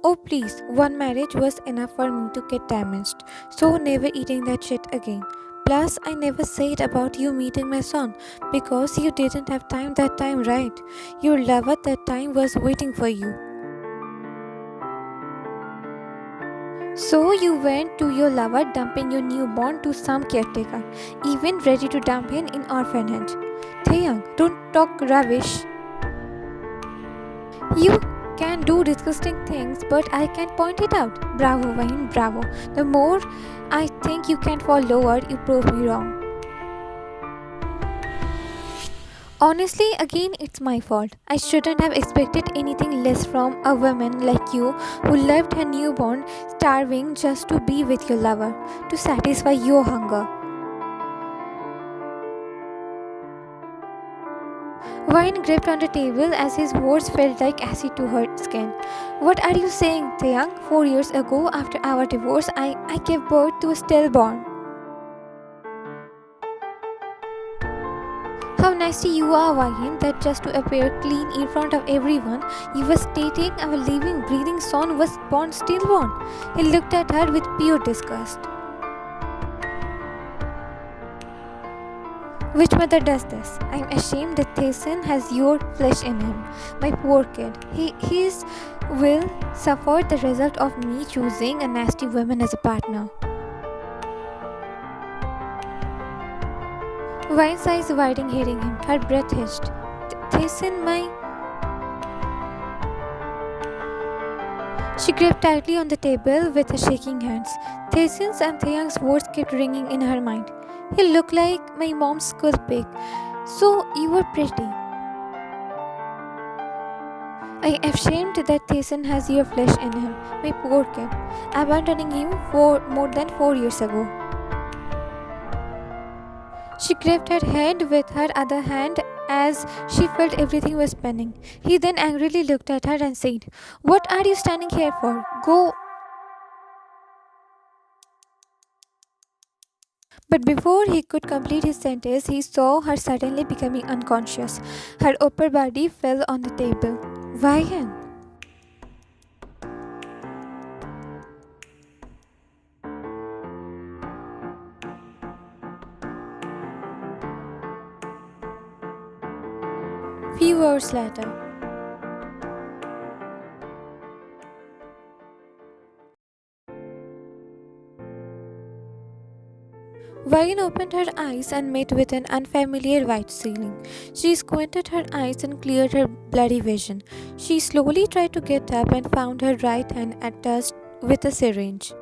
Oh please, one marriage was enough for me to get damaged, so never eating that shit again. Plus, I never said about you meeting my son because you didn't have time that time, right? Your lover that time was waiting for you. So you went to your lover dumping your newborn to some caretaker, even ready to dump him in orphanage. Taehyung, don't talk rubbish. You can do disgusting things, but I can point it out. Bravo, Wayne, bravo. The more I think you can fall lower, you prove me wrong. Honestly, again, it's my fault. I shouldn't have expected anything less from a woman like you who left her newborn starving just to be with your lover, to satisfy your hunger. Wine gripped on the table as his words felt like acid to her skin. What are you saying, Taehyung? 4 years ago, after our divorce, I gave birth to a stillborn. How nasty you are, Wine, that just to appear clean in front of everyone, you were stating our living, breathing son was born stillborn. He looked at her with pure disgust. Which mother does this? I'm ashamed that Taehyung has your flesh in him. My poor kid. His will suffer the result of me choosing a nasty woman as a partner. Wine's eyes widened, hearing him. Her breath hitched. Taehyung, my... She gripped tightly on the table with her shaking hands. Taehyung's and Taehyung's words kept ringing in her mind. He looked like my mom's school pig. So you were pretty. I am ashamed that Taehyung has your flesh in him, my poor kid, abandoning him for more than 4 years ago. She gripped her head with her other hand as she felt everything was spinning. He then angrily looked at her and said, "What are you standing here for? Go." But before he could complete his sentence, he saw her suddenly becoming unconscious. Her upper body fell on the table. Ryan! Few hours later. Vine opened her eyes and met with an unfamiliar white ceiling. She squinted her eyes and cleared her blurry vision. She slowly tried to get up and found her right hand attached with a syringe.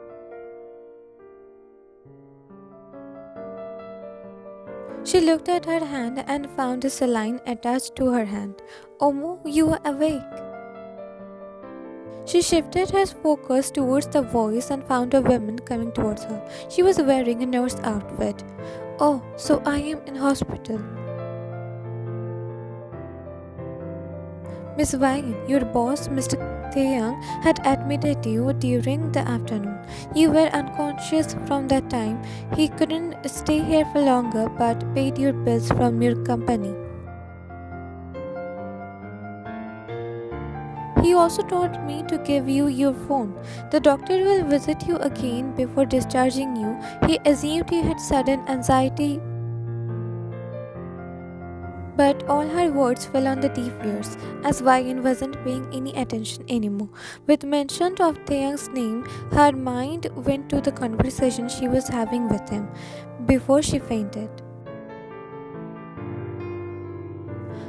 She looked at her hand and found a saline attached to her hand. Omo, you are awake. She shifted her focus towards the voice and found a woman coming towards her. She was wearing a nurse outfit. Oh, so I am in hospital. Miss Wang, your boss, Mr. Taehyung, had admitted you during the afternoon. You were unconscious from that time. He couldn't stay here for longer but paid your bills from your company. He also told me to give you your phone. The doctor will visit you again before discharging you. He assumed you had sudden anxiety. But all her words fell on the deaf ears, as Vian wasn't paying any attention anymore. With mention of Taehyung's name, her mind went to the conversation she was having with him before she fainted.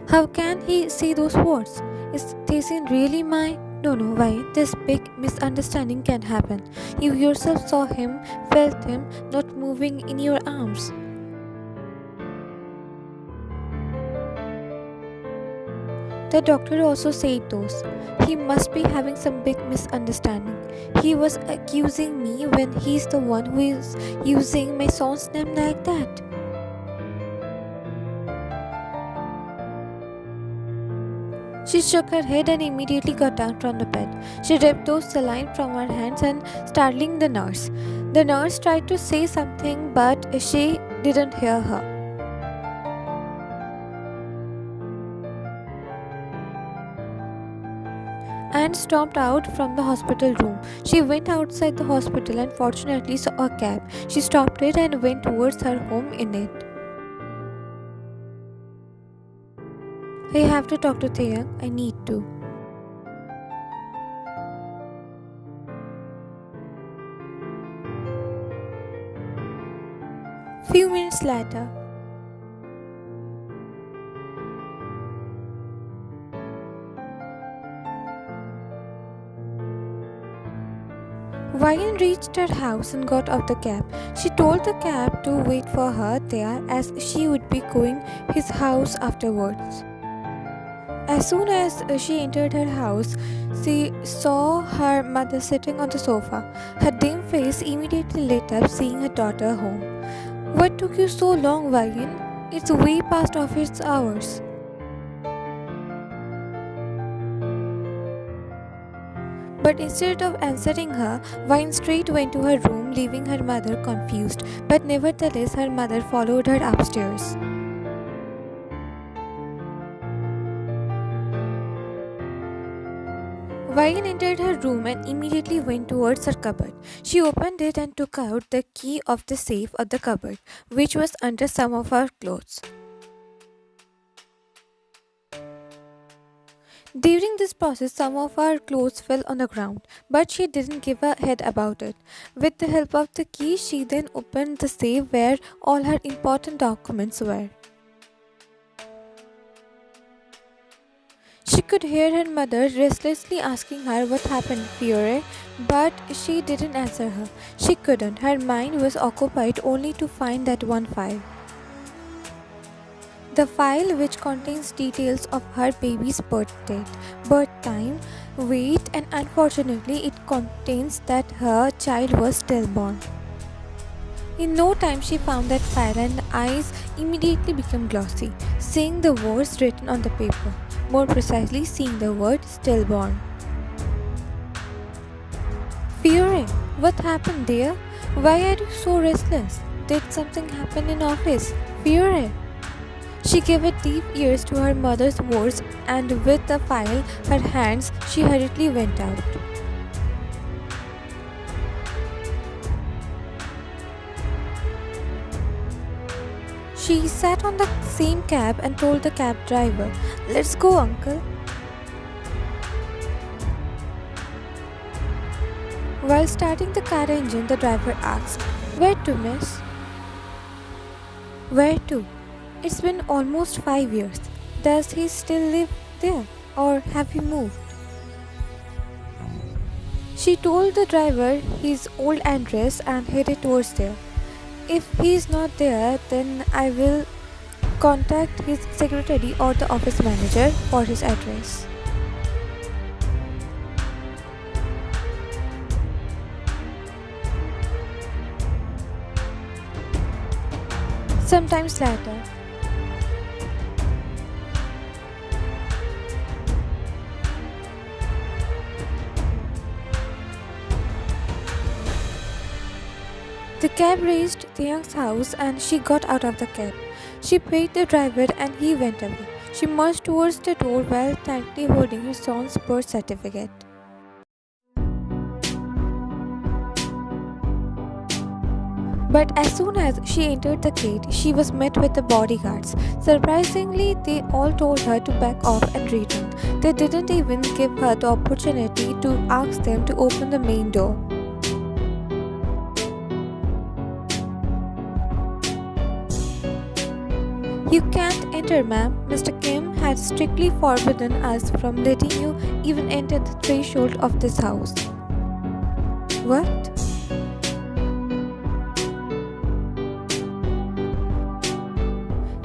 How can he say those words? Is Taehyung really mine? No, why? This big misunderstanding can't happen. You yourself saw him, felt him, not moving in your arms. The doctor also said those. He must be having some big misunderstanding. He was accusing me when he's the one who is using my son's name like that. She shook her head and immediately got down from the bed. She ripped those saline from her hands and startling the nurse. The nurse tried to say something, but she didn't hear her. And stormed out from the hospital room. She went outside the hospital and fortunately saw a cab. She stopped it and went towards her home in it. I have to talk to Taehyung. I need to. Few minutes later. Ryan reached her house and got out the cab. She told the cab to wait for her there as she would be going his house afterwards. As soon as she entered her house, she saw her mother sitting on the sofa. Her dim face immediately lit up seeing her daughter home. What took you so long, Ryan? It's way past office hours. But instead of answering her, Vine straight went to her room, leaving her mother confused. But nevertheless, her mother followed her upstairs. Vine entered her room and immediately went towards her cupboard. She opened it and took out the key of the safe of the cupboard, which was under some of her clothes. During this process, some of her clothes fell on the ground, but she didn't give a head about it. With the help of the key, she then opened the safe where all her important documents were. She could hear her mother restlessly asking her what happened, Fiore, but she didn't answer her. She couldn't. Her mind was occupied only to find that one file. The file which contains details of her baby's birth date, birth time, weight, and unfortunately it contains that her child was stillborn. In no time she found that file and eyes immediately became glossy, seeing the words written on the paper. More precisely, seeing the word stillborn. Fiore, what happened dear? Why are you so restless? Did something happen in office? Fiore. She gave a deep ears to her mother's words and with the file her hands she hurriedly went out. She sat on the same cab and told the cab driver, "Let's go, uncle." While starting the car engine, the driver asked, "Where to, miss?" "Where to? It's been almost 5 years. Does he still live there or have he moved?" She told the driver his old address and headed towards there. "If he is not there, then I will contact his secretary or the office manager for his address." Sometimes later. The cab reached Taehyung's house and she got out of the cab. She paid the driver and he went away. She marched towards the door while tightly holding her son's birth certificate. But as soon as she entered the gate, she was met with the bodyguards. Surprisingly, they all told her to back off and return. They didn't even give her the opportunity to ask them to open the main door. "You can't enter, ma'am. Mr. Kim had strictly forbidden us from letting you even enter the threshold of this house." "What?"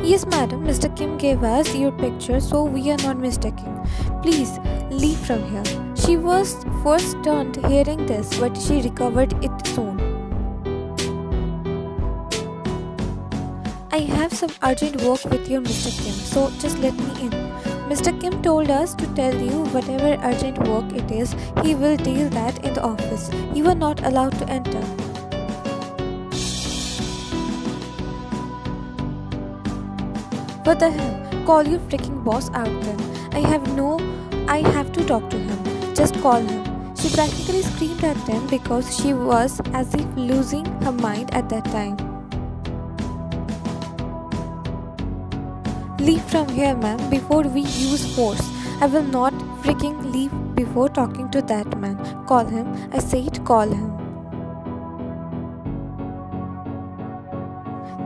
Yes, madam, Mr. Kim gave us your picture, so we are not mistaken. Please leave from here. She was first stunned hearing this, but she recovered it soon. I have some urgent work with you, Mr. Kim, so just let me in. Mr. Kim told us to tell you whatever urgent work it is, he will deal that in the office. You are not allowed to enter. What the hell? Call your freaking boss out then. I have to talk to him. Just call him. She practically screamed at them because she was as if losing her mind at that time. Leave from here, ma'am, before we use force. I will not freaking leave before talking to that man. Call him. I said call him.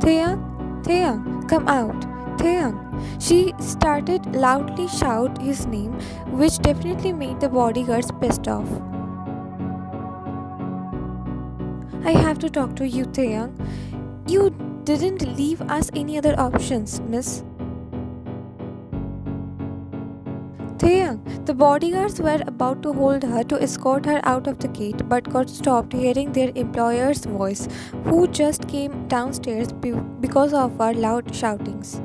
Taehyung, come out. Taehyung. She started loudly shout his name, which definitely made the bodyguards pissed off. I have to talk to you, Taehyung. You didn't leave us any other options, miss. Taehyung, the bodyguards were about to hold her to escort her out of the gate but got stopped hearing their employer's voice, who just came downstairs because of our loud shoutings.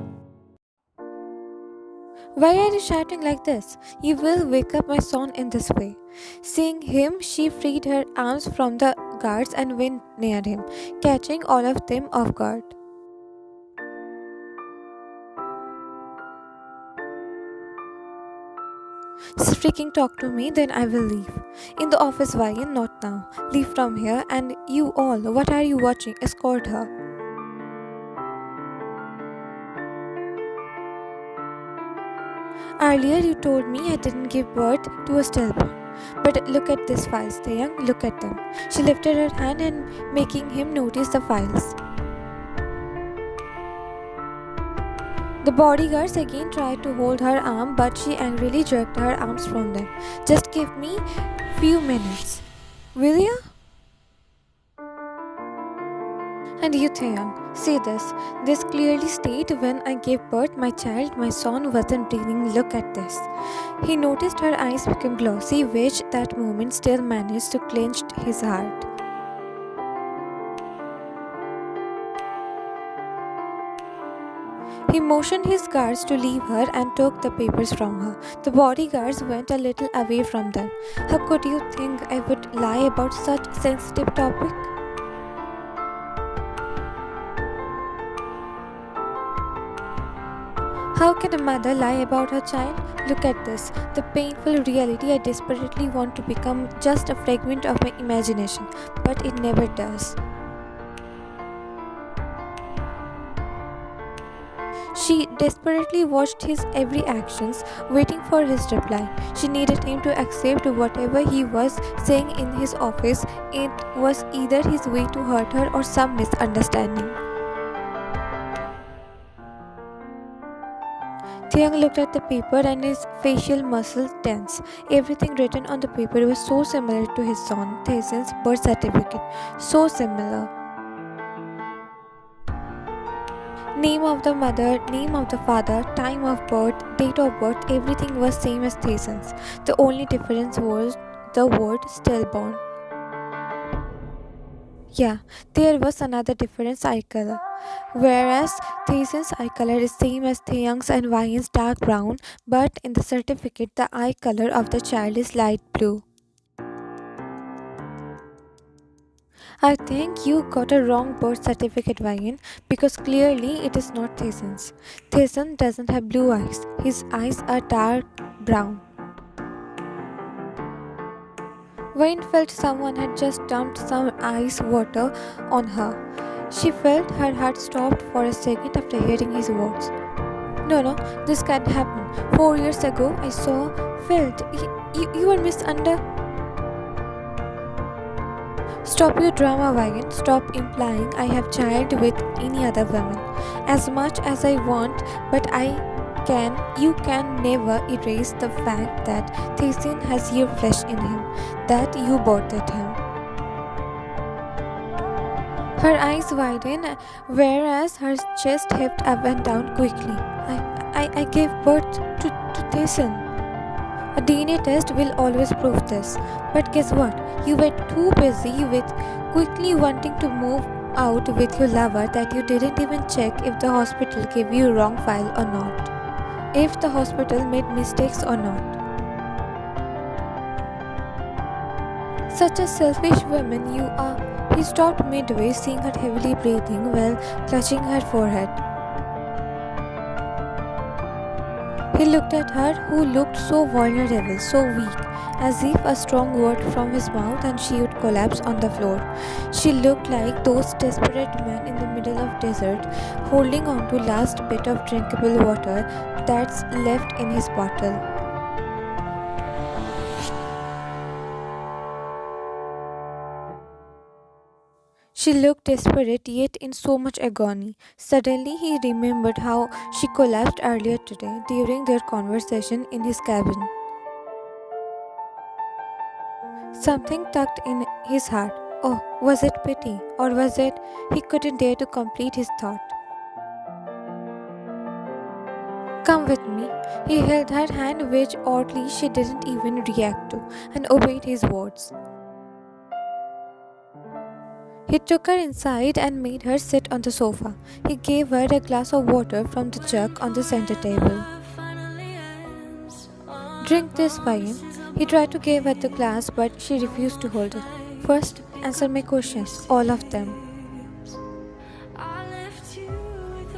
Why are you shouting like this? You will wake up my son in this way. Seeing him, she freed her arms from the guards and went near him, catching all of them off guard. Just freaking talk to me, then I will leave. In the office, Ryan, not now. Leave from here, and you all, what are you watching? Escort her. Earlier, you told me I didn't give birth to a stillborn. But look at these files, Taehyung, look at them. She lifted her hand and making him notice the files. The bodyguards again tried to hold her arm, but she angrily jerked her arms from them. Just give me few minutes. Will you? And you, Taehyung, see this. This clearly states when I gave birth, my child, my son wasn't breathing. Look at this. He noticed her eyes became glossy, which that moment still managed to clench his heart. He motioned his guards to leave her and took the papers from her. The bodyguards went a little away from them. How could you think I would lie about such a sensitive topic? How can a mother lie about her child? Look at this. The painful reality I desperately want to become just a fragment of my imagination, but it never does. She desperately watched his every actions, waiting for his reply. She needed him to accept whatever he was saying in his office. It was either his way to hurt her or some misunderstanding. Taehyung looked at the paper and his facial muscles tense. Everything written on the paper was so similar to his son, Taehyung's birth certificate. So similar. Name of the mother, name of the father, time of birth, date of birth, everything was same as Taehyung's. The only difference was the word stillborn. Yeah, there was another difference eye color. Whereas Taehyung's eye color is same as Taehyung's and Ryan's dark brown, but in the certificate the eye color of the child is light blue. I think you got a wrong birth certificate, Ryan, because clearly it is not Taehyung's. Taehyung doesn't have blue eyes. His eyes are dark brown. Ryan felt someone had just dumped some ice water on her. She felt her heart stopped for a second after hearing his words. No, this can't happen. 4 years ago, I felt. You were Stop your drama, Ryan. Stop implying I have child with any other woman. As much as I want, but you can never erase the fact that Taehyung has your flesh in him, that you birthed him. Her eyes widened, whereas her chest heaved up and down quickly. I gave birth to Taehyung. A DNA test will always prove this. But guess what? You were too busy with quickly wanting to move out with your lover that you didn't even check if the hospital gave you wrong file or not. If the hospital made mistakes or not. Such a selfish woman you are. He stopped midway, seeing her heavily breathing while clutching her forehead. He looked at her, who looked so vulnerable, so weak, as if a strong word from his mouth and she would collapse on the floor. She looked like those desperate men in the middle of desert, holding on to last bit of drinkable water that's left in his bottle. She looked desperate, yet in so much agony. Suddenly he remembered how she collapsed earlier today during their conversation in his cabin. Something tugged in his heart. Oh, was it pity? Or was it he couldn't dare to complete his thought? Come with me. He held her hand, which oddly she didn't even react to, and obeyed his words. He took her inside and made her sit on the sofa. He gave her a glass of water from the jug on the center table. Drink this, Ryan. He tried to give her the glass, but she refused to hold it. First, answer my questions, all of them.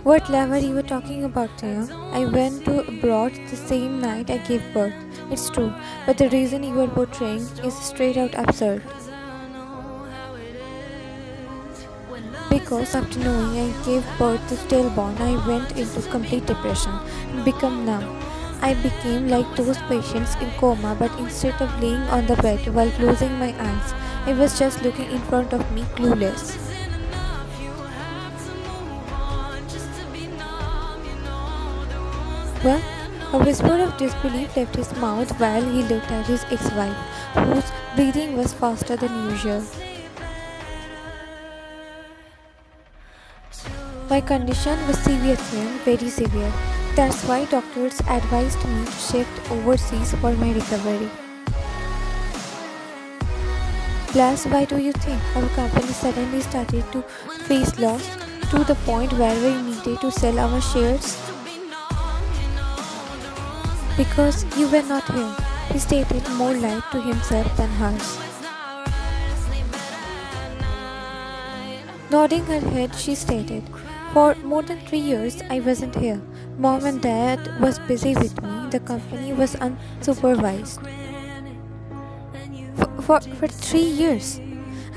What lover you were talking about, Taehyung? I went to abroad the same night I gave birth. It's true, but the reason you are portraying is straight out absurd. Because after knowing I gave birth to stillborn, I went into complete depression and became numb. I became like those patients in coma, but instead of laying on the bed while closing my eyes, I was just looking in front of me, clueless. Well, a whisper of disbelief left his mouth while he looked at his ex-wife, whose breathing was faster than usual. My condition was severe, very severe. That's why doctors advised me to shift overseas for my recovery. Plus, why do you think our company suddenly started to face loss to the point where we needed to sell our shares? Because you were not here, he stated, more light to himself than hers. Nodding her head, she stated, for more than 3 years, I wasn't here. Mom and Dad was busy with me. The company was unsupervised. For 3 years.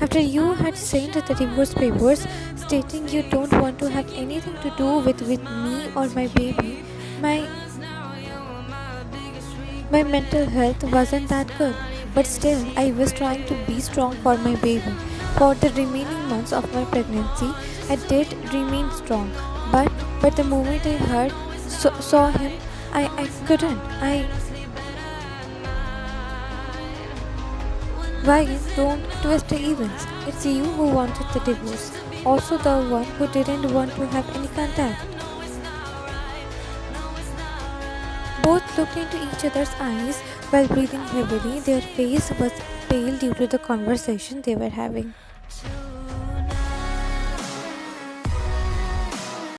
After you had sent the divorce papers stating you don't want to have anything to do with me or my baby, my mental health wasn't that good. But still, I was trying to be strong for my baby. For the remaining months of my pregnancy, I did remain strong. But the moment I saw him, I couldn't. Ryan, don't twist the events. It's you who wanted the divorce. Also the one who didn't want to have any contact. Both looked into each other's eyes while breathing heavily. Their face was pale due to the conversation they were having.